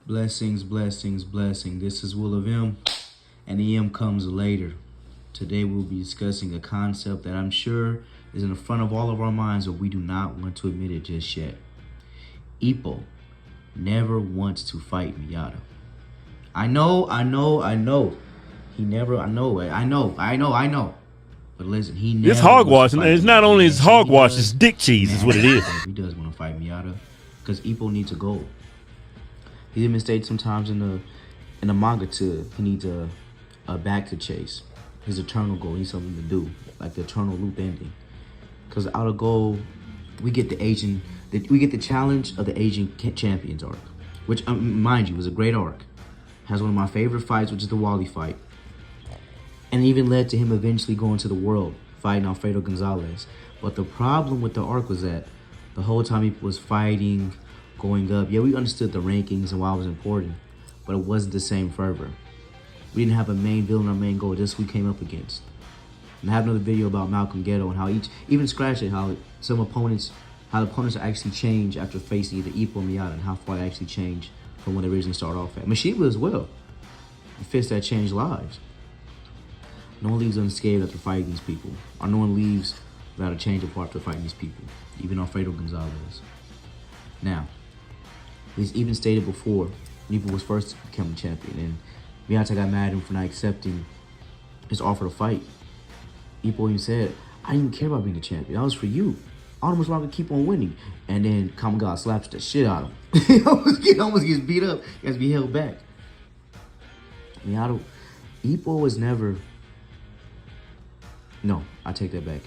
Blessings, blessings, blessing. This is Will of M, and the M comes later. Today we'll be discussing a concept that I'm sure is in the front of all of our minds, but we do not want to admit it just yet. Ippo never wants to fight Miyata. I know. He never, I know. But listen, he never It's wants hogwash. to fight It's not Miyata. only Man, it's say he hogwash, does. it's dick cheese is what it is. He does want to fight Miyata because Ippo needs a goal. He even stated sometimes in the manga too, he needs a back to chase. His eternal goal, he needs something to do, like the eternal loop ending. Because out of goal, we get the challenge of the Asian Champions arc, which mind you was a great arc. Has one of my favorite fights, which is the Wally fight, and even led to him eventually going to the world fighting Alfredo Gonzalez. But the problem with the arc was that the whole time he was fighting, going up, yeah, we understood the rankings and why it was important, but it wasn't the same fervor. We didn't have a main villain or main goal, just who we came up against. And I have another video about Malcolm Ghetto and how even scratch it, how the opponents actually change after facing either Ippo or Miyata, and how far they actually change from when they originally started off at. Mashiba as well. The fists that changed lives. No one leaves unscathed after fighting these people. Or no one leaves without a change of heart after fighting these people. Even Alfredo Gonzalez. Now, he's even stated before, when Ippo was first becoming champion, and Miyata got mad at him for not accepting his offer to fight. Ippo even said, I didn't even care about being the champion. That was for you. I almost wanted to keep on winning. And then Kamigawa slaps the shit out of him. he almost gets beat up. He has to be held back. Ippo was never... No, I take that back.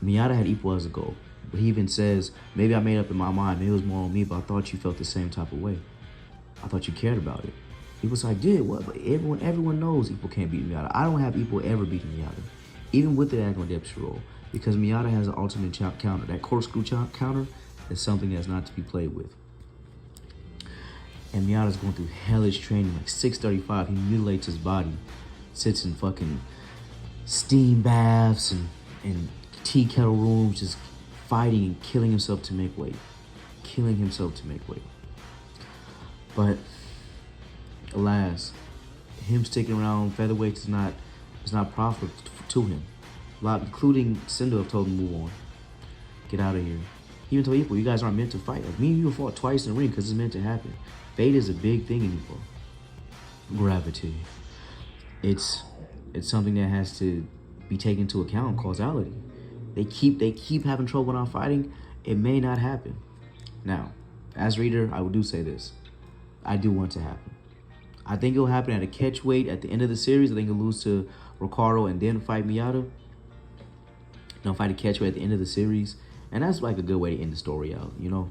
Miyata had Ippo as a goal. But he even says, maybe I made up in my mind. Maybe it was more on me, but I thought you felt the same type of way. I thought you cared about it. Ippo's like, did what? But everyone knows Ippo can't beat Miyata. I don't have Ippo ever beating Miyata. Even with the Agro Depth roll. Because Miyata has an ultimate counter. That corkscrew counter is something that's not to be played with. And Miyata's going through hellish training, like 635. He mutilates his body. Sits in fucking steam baths and tea kettle rooms, just fighting and killing himself to make weight. But alas, him sticking around featherweights is not profitable to him. A lot, including Sendo, have told him to move on. Get out of here. He even told Ippo, you guys aren't meant to fight. Like, me and you fought twice in the ring because it's meant to happen. Fate is a big thing in Ippo. Gravity. It's something that has to be taken into account, causality. They keep having trouble not fighting. It may not happen. Now, as a reader, I do say this. I do want it to happen. I think it'll happen at a catch weight at the end of the series. I think he'll lose to Ricardo and then fight Miyata. Fight a catch weight at the end of the series. And that's like a good way to end the story out, you know?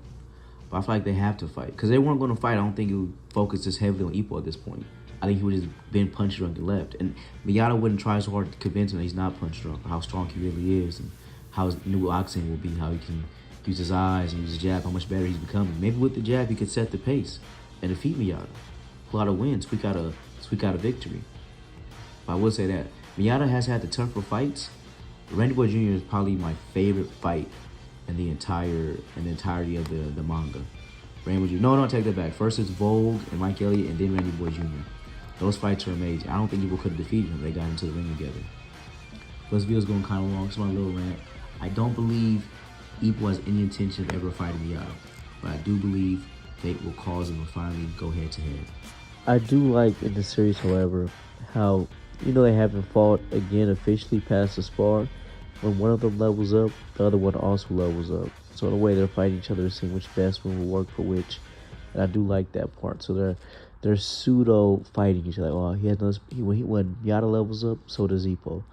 But I feel like they have to fight. Because they weren't going to fight. I don't think it would focus this heavily on Ippo at this point. I think he would have just been punch drunk and left. And Miyata wouldn't try so hard to convince him that he's not punch drunk, or how strong he really is, and how his new oxygen will be, how he can use his eyes and use his jab, how much better he's becoming. Maybe with the jab, he could set the pace and defeat Miyata. Pull out a win, squeak out a victory. But I will say that Miyata has had the tougher fights. Randy Boy Jr. is probably my favorite fight in the entirety of the manga. Randy Boy Jr. No, take that back. First it's Vogue and Mike Elliott, and then Randy Boy Jr. Those fights are amazing. I don't think people could have defeated him. They got into the ring together. This video's going kind of long. It's my little rant. I don't believe Ippo has any intention of ever fighting Miyata, but I do believe fate will cause him to finally go head to head. I do like in the series, however, how they haven't fought again officially past the spar. When one of them levels up, the other one also levels up. So in a way, they're fighting each other to see which best one will work for which, and I do like that part. So they're pseudo fighting each other. Oh, when Miyata levels up, so does Ippo.